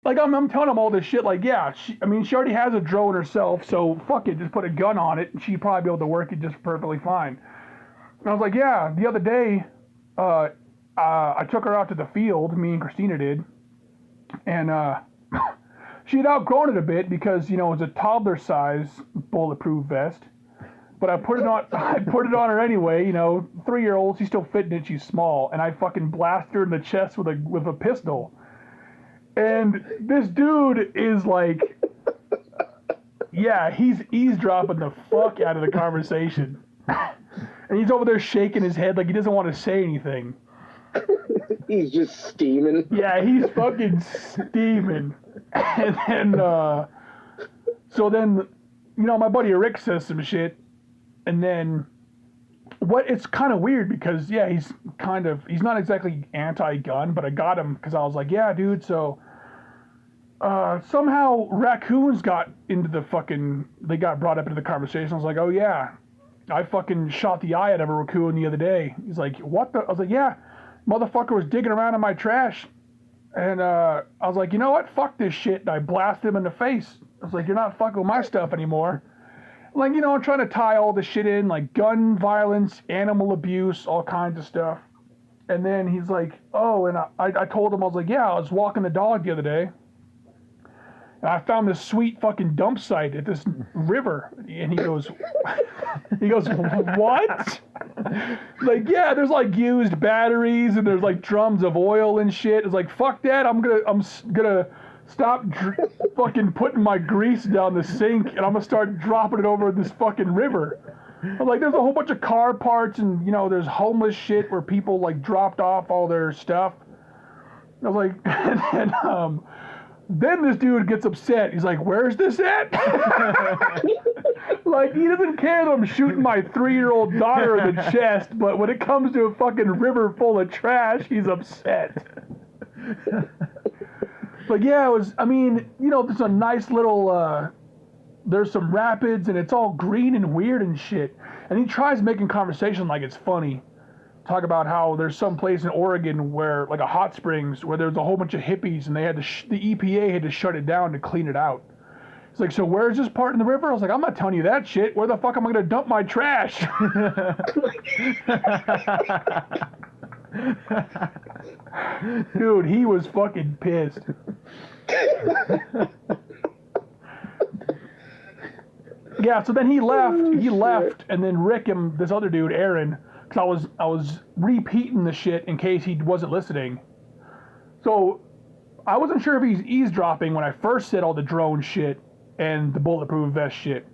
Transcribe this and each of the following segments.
like I'm telling him all this shit. Like, yeah, she already has a drone herself, so fuck it, just put a gun on it, and she'd probably be able to work it just perfectly fine. And I was like, yeah. The other day, I took her out to the field. Me and Christina did, and she had outgrown it a bit because it was a toddler size bulletproof vest. But I put it on. I put it on her anyway. 3-year-old. She's still fitting it. She's small, and I fucking blast her in the chest with a pistol. And this dude is like, yeah, he's eavesdropping the fuck out of the conversation, and he's over there shaking his head like he doesn't want to say anything. He's just steaming. Yeah, he's fucking steaming. And then, so then, my buddy Rick says some shit. And then, it's kind of weird because, yeah, he's not exactly anti-gun, but I got him because I was like, yeah, dude, so, somehow raccoons got brought up into the conversation. I was like, oh, yeah, I fucking shot the eye out of a raccoon the other day. He's like, what the? I was like, yeah, motherfucker was digging around in my trash. And, I was like, you know what? Fuck this shit. And I blasted him in the face. I was like, you're not fucking with my stuff anymore. Like, I'm trying to tie all this shit in, like gun violence, animal abuse, all kinds of stuff. And then he's like, oh, and I told him, I was like, yeah, I was walking the dog the other day. And I found this sweet fucking dump site at this river. And he goes, what? Like, yeah, there's like used batteries and there's like drums of oil and shit. It's like, fuck that. I'm gonna stop fucking putting my grease down the sink and I'm gonna start dropping it over this fucking river. I'm like, there's a whole bunch of car parts and there's homeless shit where people like dropped off all their stuff. I was like, and then this dude gets upset. He's like, where's this at? Like, he doesn't care that I'm shooting my 3-year-old daughter in the chest, but when it comes to a fucking river full of trash, he's upset. But yeah, there's a nice little, there's some rapids and it's all green and weird and shit. And he tries making conversation like it's funny. Talk about how there's some place in Oregon where, like a hot springs, where there's a whole bunch of hippies and they had to, the EPA had to shut it down to clean it out. It's like, so where's this part in the river? I was like, I'm not telling you that shit. Where the fuck am I going to dump my trash? Dude, he was fucking pissed. Yeah, so then he left, and then Rick and this other dude, Aaron, because I was repeating the shit in case he wasn't listening. So I wasn't sure if he's eavesdropping when I first said all the drone shit and the bulletproof vest shit.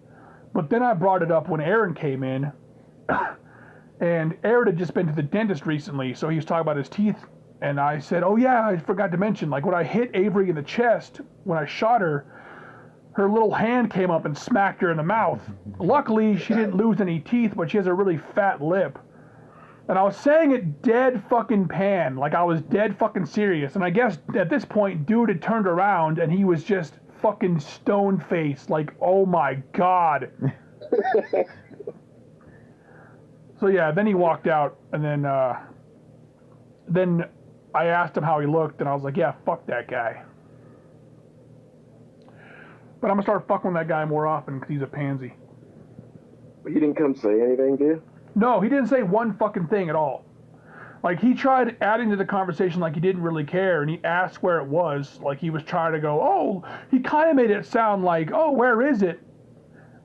But then I brought it up when Aaron came in. And Aaron had just been to the dentist recently, so he was talking about his teeth. And I said, oh yeah, I forgot to mention, like when I hit Avery in the chest, when I shot her, her little hand came up and smacked her in the mouth. Luckily, she didn't lose any teeth, but she has a really fat lip. And I was saying it dead fucking pan, like I was dead fucking serious. And I guess at this point, dude had turned around and he was just fucking stone-faced, like, oh my God. So yeah, then he walked out, and then I asked him how he looked, and I was like, yeah, fuck that guy. But I'm gonna start fucking with that guy more often because he's a pansy. But he didn't come say anything to you? No, he didn't say one fucking thing at all. Like, he tried adding to the conversation like he didn't really care, and he asked where it was. Like, he was trying to go, oh, he kind of made it sound like, oh, where is it?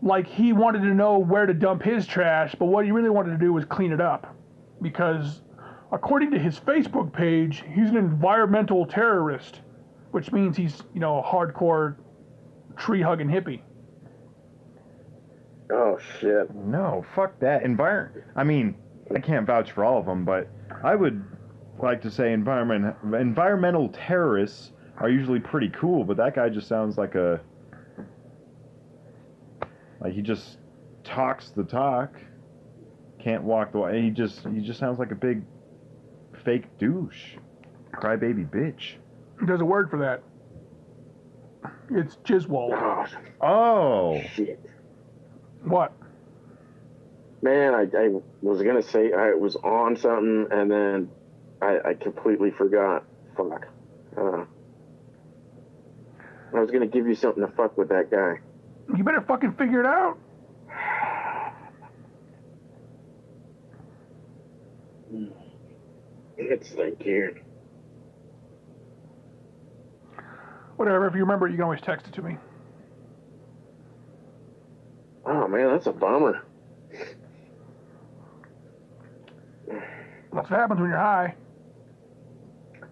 Like, he wanted to know where to dump his trash, but what he really wanted to do was clean it up. Because, according to his Facebook page, he's an environmental terrorist, which means he's, a hardcore tree-hugging hippie. Oh, shit. No, fuck that. I mean, I can't vouch for all of them, but I would like to say environmental terrorists are usually pretty cool, but that guy just sounds like he just talks the talk, can't walk the way. He just sounds like a big fake douche, crybaby bitch. There's a word for that. It's Jizzwald. Oh. Shit. What? Man, I was going to say I was on something, and then I completely forgot. Fuck. I was gonna give you something to fuck with that guy. You better fucking figure it out. Let's think here. Whatever, if you remember it, you can always text it to me. Oh man, that's a bummer. That's what happens when you're high.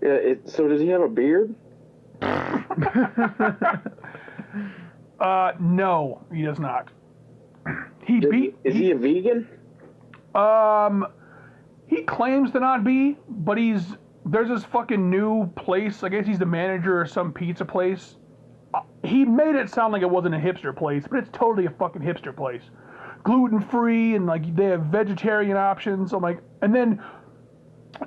Yeah. So does he have a beard? No, he does not. Is he a vegan? He claims to not be, but there's this fucking new place. I guess he's the manager of some pizza place. He made it sound like it wasn't a hipster place, but it's totally a fucking hipster place. Gluten-free and like they have vegetarian options. I'm like, and then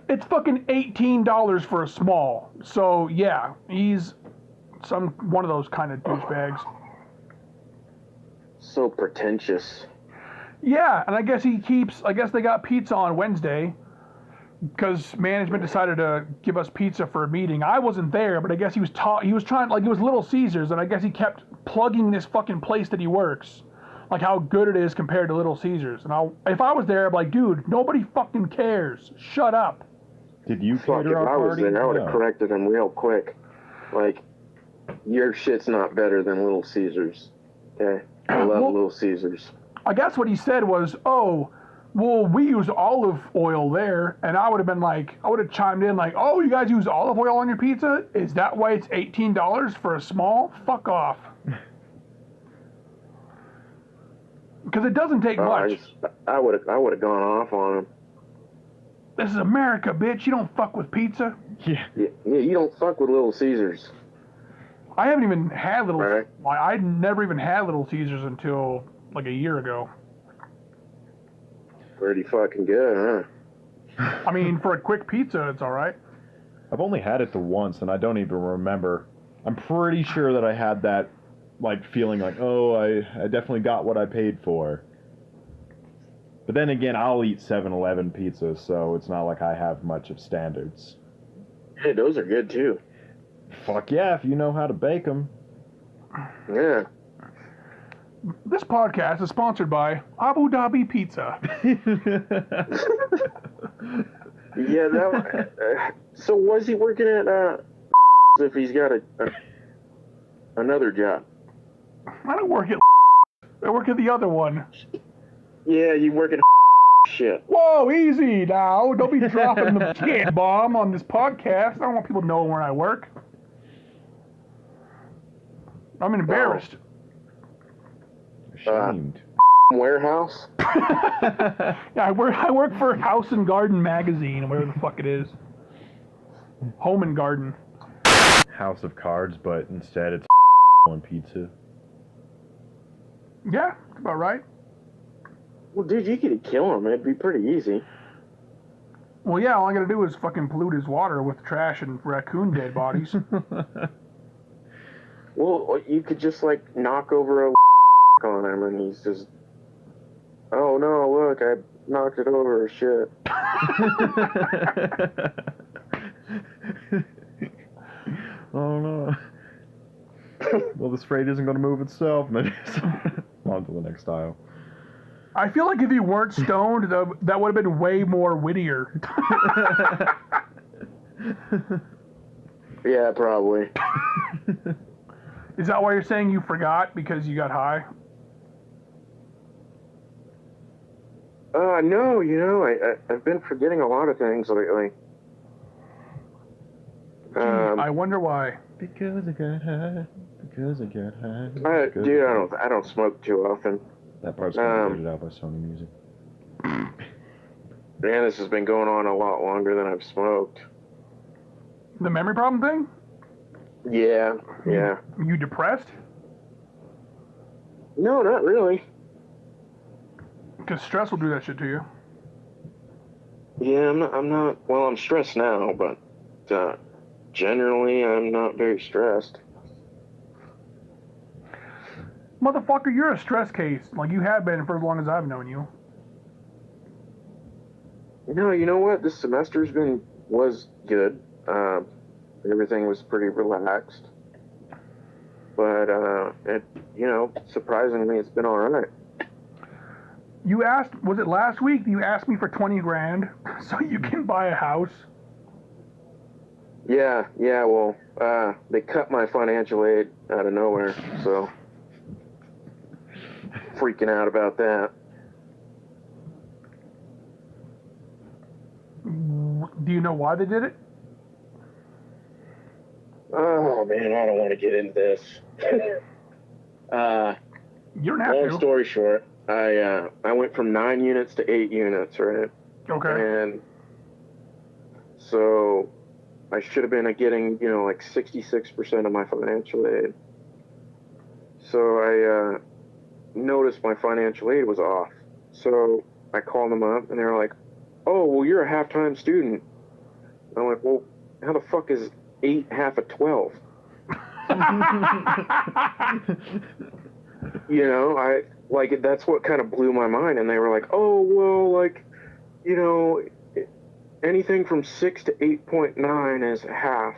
it's fucking $18 for a small. So yeah, he's one of those kind of douchebags. So pretentious. Yeah, and I guess they got pizza on Wednesday because management decided to give us pizza for a meeting. I wasn't there, but I guess he was trying, like, it was Little Caesars, and I guess he kept plugging this fucking place that he works, like how good it is compared to Little Caesars. And if I was there, I'd be like, dude, nobody fucking cares. Shut up. Did you Fuck, if cater our I was party? there, I would have No. corrected him real quick. Like, your shit's not better than Little Caesars. Okay? I love Well, Little Caesars. I guess what he said was, oh, well, we use olive oil there. And I would have chimed in like, oh, you guys use olive oil on your pizza? Is that why it's $18 for a small? Fuck off. Because it doesn't take much. I would have gone off on him. This is America, bitch. You don't fuck with pizza. Yeah. Yeah, you don't fuck with Little Caesars. I haven't even had Little... Right. I'd never even had Little Caesars until like a year ago. Pretty fucking good, huh? I mean, for a quick pizza, it's all right. I've only had it the once, and I don't even remember. I'm pretty sure that I had that, like, feeling like, oh, I definitely got what I paid for. But then again, I'll eat 7-Eleven pizzas, so it's not like I have much of standards. Hey, those are good too. Fuck yeah, if you know how to bake them. Yeah. This podcast is sponsored by Abu Dhabi Pizza. Yeah, that. So was he working at? If he's got another job. I don't work at. I work at the other one. Yeah, you work at shit. Whoa, easy now. Don't be dropping the shit bomb on this podcast. I don't want people knowing where I work. I'm embarrassed. Ashamed. Warehouse. Yeah, I work for House and Garden magazine, whatever the fuck it is. Home and Garden. House of Cards, but instead it's on pizza. Yeah, that's about right. Well, dude, you could kill him. It'd be pretty easy. Well, yeah, all I gotta do is fucking pollute his water with trash and raccoon dead bodies. Well, you could just like knock over a on him, and he's just, oh no, look, I knocked it over. Shit. Oh no. Well, this freight isn't going to move itself. On to the next aisle. I feel like if you weren't stoned, that would have been way more wittier. Yeah, probably. Is that why you're saying you forgot because you got high? No, I've been forgetting a lot of things lately. I wonder why. Because I got high. Because I got high. Dude, I don't smoke too often. That part's going to be edited out by Sony Music. Man, this has been going on a lot longer than I've smoked. The memory problem thing? Yeah. You depressed? No, not really. Because stress will do that shit to you. Yeah, I'm not. Well, I'm stressed now, but generally, I'm not very stressed. Motherfucker, you're a stress case. Like you have been for as long as I've known you. No, you know what? This semester's was good. Everything was pretty relaxed. but surprisingly, it's been all right. You asked, was it last week? You asked me for 20 grand so you can buy a house. Yeah. Well, they cut my financial aid out of nowhere, so freaking out about that. Do you know why they did it? Oh man, I don't want to get into this. You don't have Long to. story short, I went from 9 units to 8 units, right? Okay. And so I should have been getting, like 66% of my financial aid. So I noticed my financial aid was off. So I called them up, and they were like, "Oh, well, you're a half-time student." I'm like, "Well, how the fuck is 8 half of 12?" That's what kind of blew my mind. And they were like, "Oh, well, anything from 6 to 8.9 is half."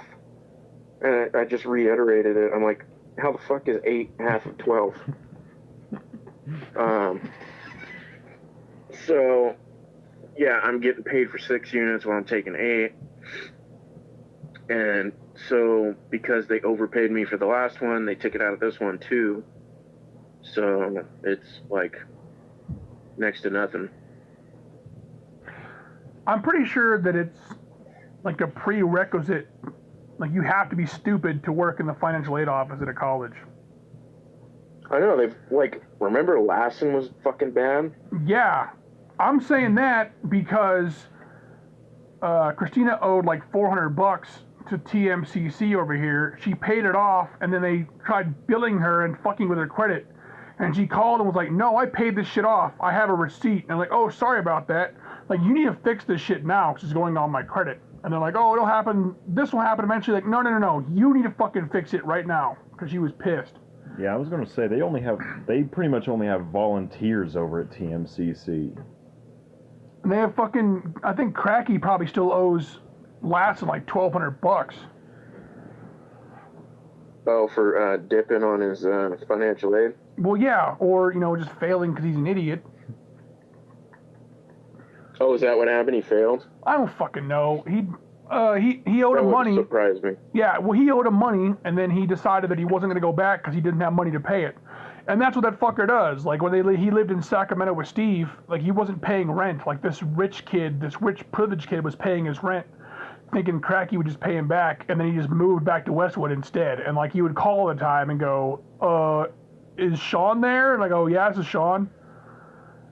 And I just reiterated it. I'm like, how the fuck is 8 half of 12? So, yeah, I'm getting paid for 6 units while I'm taking 8. And so, because they overpaid me for the last one, they took it out of this one too. So, it's like next to nothing. I'm pretty sure that it's like a prerequisite. Like, you have to be stupid to work in the financial aid office at a college. I know, remember Lassen was fucking bad? Yeah. I'm saying that because Christina owed like $400 to TMCC over here. She paid it off, and then they tried billing her and fucking with her credit. And she called and was like, "No, I paid this shit off. I have a receipt." And I'm like, "Oh, sorry about that. Like, you need to fix this shit now because it's going on my credit." And they're like, "Oh, it'll happen. This will happen eventually." Like, no. You need to fucking fix it right now, because she was pissed. Yeah, I was gonna say they pretty much only have volunteers over at TMCC. And they have fucking, I think Cracky probably still owes Lassen like $1,200. Oh, for dipping on his financial aid? Well, yeah, or just failing because he's an idiot. Oh, is that what happened? He failed? I don't fucking know. He owed him money. That surprised me. Yeah, well, he owed him money, and then he decided that he wasn't going to go back because he didn't have money to pay it. And that's what that fucker does. Like, when he lived in Sacramento with Steve, like, he wasn't paying rent. Like, this rich privileged kid was paying his rent, thinking Cracky would just pay him back, and then he just moved back to Westwood instead. And, like, he would call all the time and go, "Is Sean there?" And I go, "Yeah, this is Sean."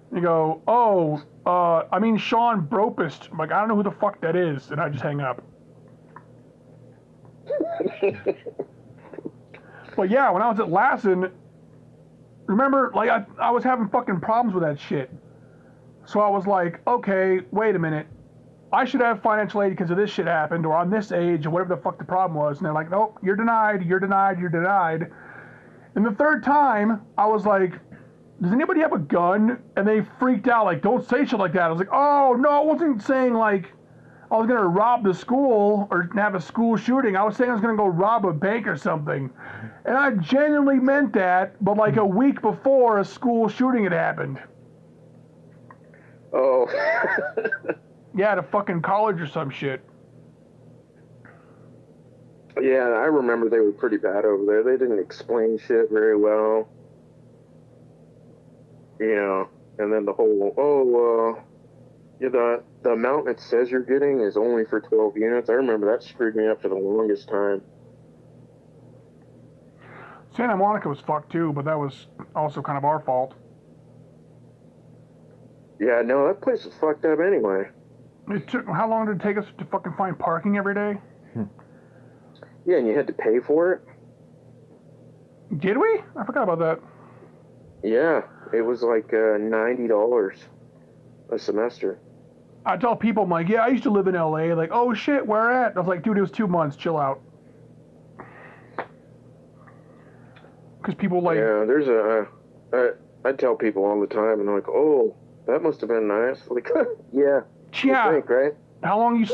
And he go, "Oh, I mean Sean Bropist." I'm like, "I don't know who the fuck that is," and I just hang up. But yeah, when I was at Lassen, remember, like, I was having fucking problems with that shit. So I was like, okay, wait a minute. I should have financial aid because of this shit happened, or on this age, or whatever the fuck the problem was. And they're like, "Nope, you're denied, you're denied, you're denied." And the third time, I was like, "Does anybody have a gun?" And they freaked out, like, "Don't say shit like that." I was like, "Oh, no, I wasn't saying, like, I was going to rob the school or have a school shooting. I was saying I was going to go rob a bank or something." And I genuinely meant that, but like a week before, a school shooting had happened. Oh. Yeah, at a fucking college or some shit. Yeah, I remember they were pretty bad over there. They didn't explain shit very well. And then the whole, the amount it says you're getting is only for 12 units. I remember that screwed me up for the longest time. Santa Monica was fucked too, but that was also kind of our fault. Yeah, no, that place was fucked up anyway. How long did it take us to fucking find parking every day? Yeah, and you had to pay for it? Did we? I forgot about that. Yeah, it was like $90 a semester. I tell people, I'm like, "Yeah, I used to live in LA." Like, "Oh shit, where at?" I was like, "Dude, it was 2 months, chill out." Because people like... Yeah, there's I tell people all the time, and they're like, "Oh, that must have been nice." Like, yeah. Yeah. You think, right? How long you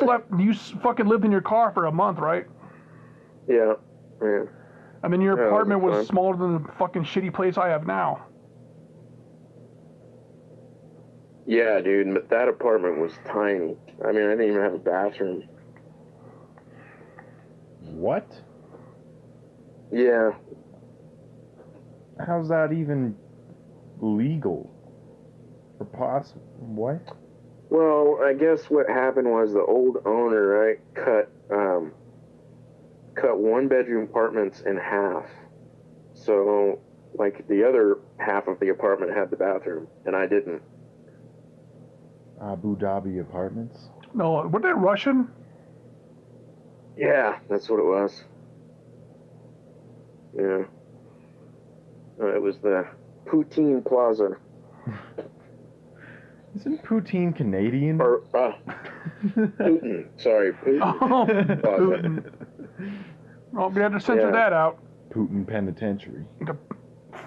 fucking lived in your car for a month, right? Yeah. Yeah. And then your Yeah, apartment that was was fun. smaller than the fucking shitty place I have now. Yeah, dude, but that apartment was tiny. I mean, I didn't even have a bathroom. What? Yeah. How's that even legal? Or possible? What? Well, I guess what happened was the old owner, right, cut one-bedroom apartments in half. So, like, the other half of the apartment had the bathroom, and I didn't. Abu Dhabi apartments? No, were they Russian? Yeah, that's what it was. Yeah. It was the Poutine Plaza. Isn't poutine Canadian? Or, Putin. Sorry, Putin Oh, Plaza. Putin. Oh, we had to censor Yeah. that out. Putin Penitentiary.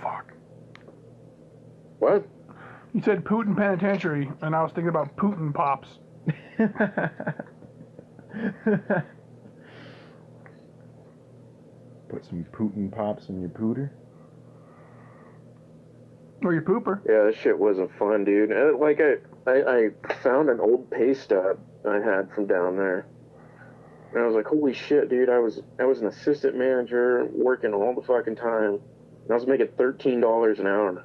Fuck. What? You said Putin Penitentiary, and I was thinking about Putin Pops. Put some Putin pops in your pooter? Or your pooper. Yeah, that shit wasn't fun, dude. Like, I found an old pay stub I had from down there. And I was like, holy shit, dude, I was an assistant manager working all the fucking time. And I was making $13 an hour.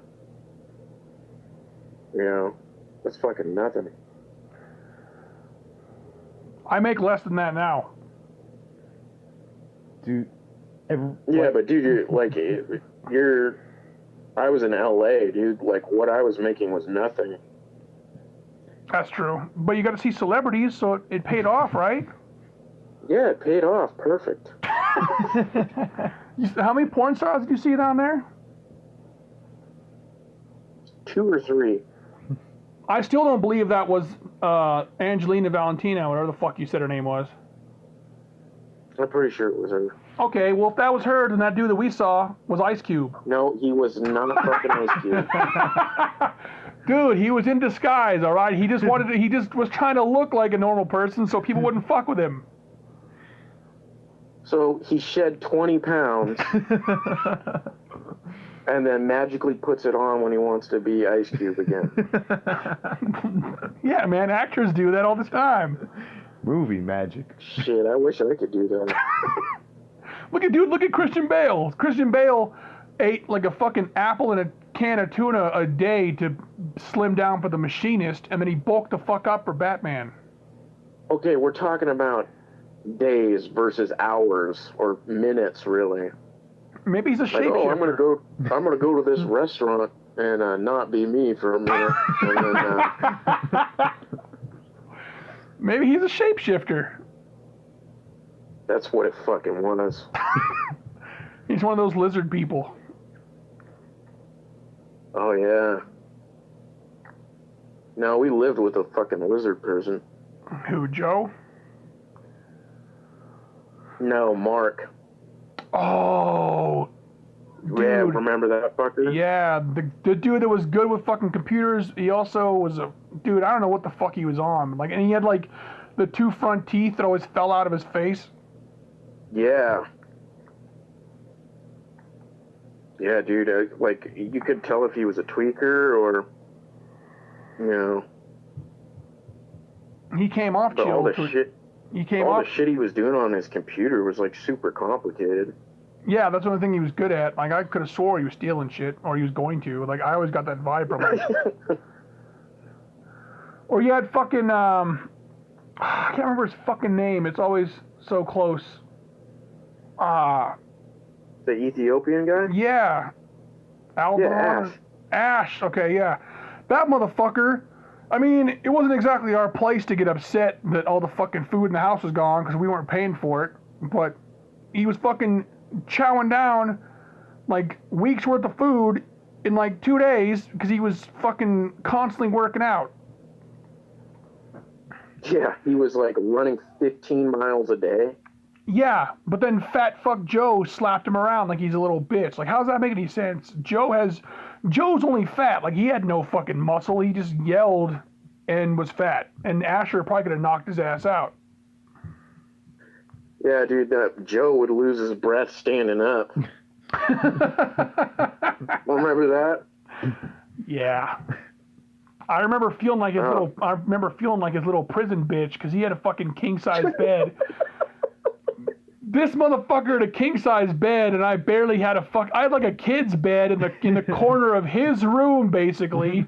You know, that's fucking nothing. I make less than that now. Dude. Yeah, but dude, I was in LA, dude. Like, what I was making was nothing. That's true. But you got to see celebrities, so it paid off, right? Yeah, it paid off. Perfect. How many porn stars did you see down there? 2 or 3. I still don't believe that was Angelina Valentina, whatever the fuck you said her name was. I'm pretty sure it was her. Okay, well, if that was her, then that dude that we saw was Ice Cube. No, he was not fucking Ice Cube. Dude, he was in disguise, all right? He just was trying to look like a normal person so people wouldn't fuck with him. So he shed 20 pounds and then magically puts it on when he wants to be Ice Cube again. Yeah, man, actors do that all the time. Movie magic. Shit, I wish I could do that. Look at Christian Bale. Christian Bale ate like a fucking apple and a can of tuna a day to slim down for The Machinist, and then he bulked the fuck up for Batman. Okay, we're talking about days versus hours or minutes, really. Maybe he's a Like, shapeshifter. I'm gonna go to this restaurant and not be me for a minute, and then Maybe he's a shapeshifter. that's what it fucking was. He's one of those lizard people. Oh yeah. No, we lived with a fucking lizard person. Who, Joe? No, Mark. Oh, dude. Yeah, remember that fucker? Yeah, the dude that was good with fucking computers, he also was a dude, I don't know what the fuck he was on. Like, and he had like the 2 front teeth that always fell out of his face. Yeah. Yeah, dude, like, you could tell if he was a tweaker or, you know. He came off But all chill. the shit, He came all off. the shit he was doing on his computer was, like, super complicated. Yeah, that's one thing he was good at. Like, I could have swore he was stealing shit, or he was going to. Like, I always got that vibe from him. Or you had fucking, I can't remember his fucking name. It's always so close. The Ethiopian guy? Yeah. Yeah, Ash, okay, yeah. That motherfucker, I mean, it wasn't exactly our place to get upset that all the fucking food in the house was gone because we weren't paying for it, but he was fucking chowing down like weeks worth of food in like 2 days because he was fucking constantly working out. Yeah, he was, like, running 15 miles a day. Yeah, but then fat fuck Joe slapped him around like he's a little bitch. Like, how does that make any sense? Joe's only fat. Like, he had no fucking muscle. He just yelled and was fat. And Asher probably could have knocked his ass out. Yeah, dude, Joe would lose his breath standing up. Remember that? Yeah. I remember feeling like his little prison bitch because he had a fucking king size bed. This motherfucker had a king size bed, and I barely had I had like a kid's bed in the corner of his room, basically.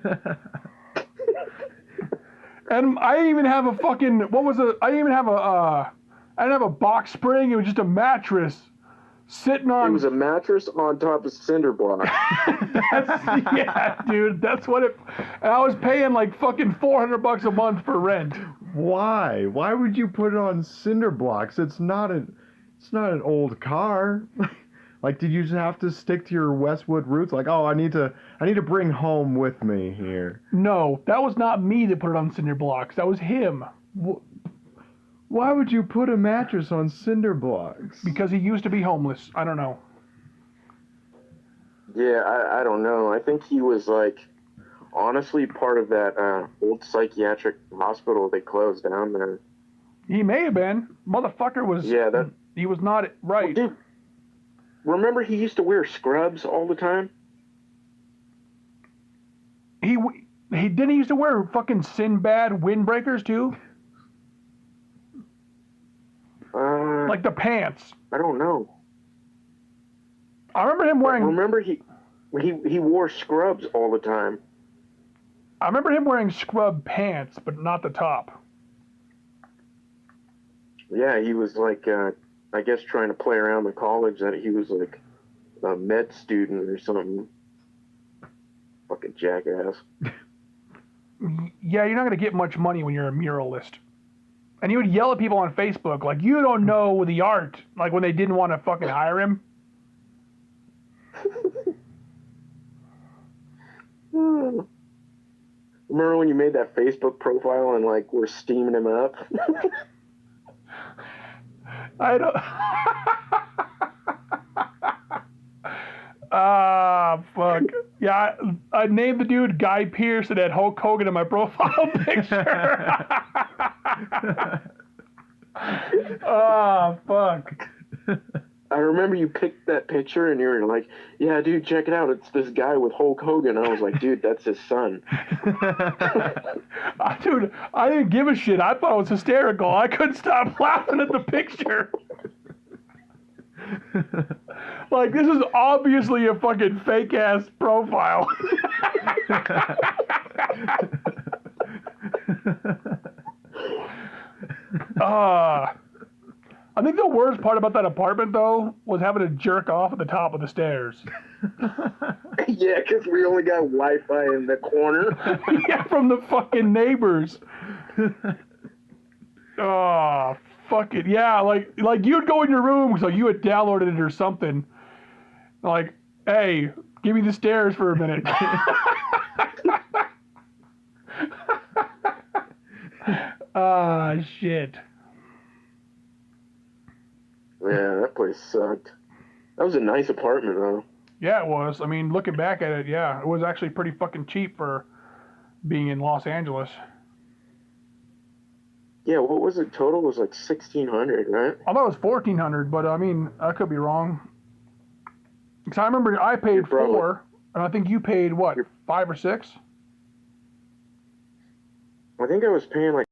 And I didn't even have a fucking I didn't have a box spring. It was just a mattress sitting on. It was a mattress on top of cinder blocks. Yeah, dude, that's what it. And I was paying like fucking $400 a month for rent. Why? Why would you put it on cinder blocks? It's not an old car. Like, did you just have to stick to your Westwood roots? Like, oh, I need to bring home with me here. No, that was not me that put it on cinder blocks. That was him. Why would you put a mattress on cinder blocks? Because he used to be homeless. I don't know. Yeah, I don't know. I think he was like, honestly, part of that old psychiatric hospital they closed down there. He may have been. Motherfucker was. Yeah, that. He was not right. Well, dude, remember he used to wear scrubs all the time? He didn't he used to wear fucking Sinbad windbreakers too? Like the pants. I don't know. I remember him wearing. Remember he wore scrubs all the time. I remember him wearing scrub pants, but not the top. Yeah, he was like, I guess trying to play around the college that he was like a med student or something. Fucking jackass. Yeah, you're not gonna get much money when you're a muralist. And he would yell at people on Facebook, like, you don't know the art, like when they didn't want to fucking hire him. Remember when you made that Facebook profile and like we're steaming him up? I don't. Fuck. Yeah, I named the dude Guy Pearce and had Hulk Hogan in my profile picture. Fuck. I remember you picked that picture and you were like, yeah, dude, check it out. It's this guy with Hulk Hogan. I was like, dude, that's his son. Dude, I didn't give a shit. I thought it was hysterical. I couldn't stop laughing at the picture. Like, this is obviously a fucking fake-ass profile. I think the worst part about that apartment, though, was having to jerk off at the top of the stairs. Yeah, because we only got Wi-Fi in the corner. Yeah, from the fucking neighbors. Oh, fuck it. Yeah, like you'd go in your room, so you had downloaded it or something. Like, hey, give me the stairs for a minute. Ah, shit. Yeah, that place sucked. That was a nice apartment, though. Yeah, it was. I mean, looking back at it, yeah, it was actually pretty fucking cheap for being in Los Angeles. Yeah, what was it total? It was like $1,600, right? I thought it was $1,400, but I mean, I could be wrong. Because I remember I paid $4, and I think you paid, what, $5 or $6? I think I was paying like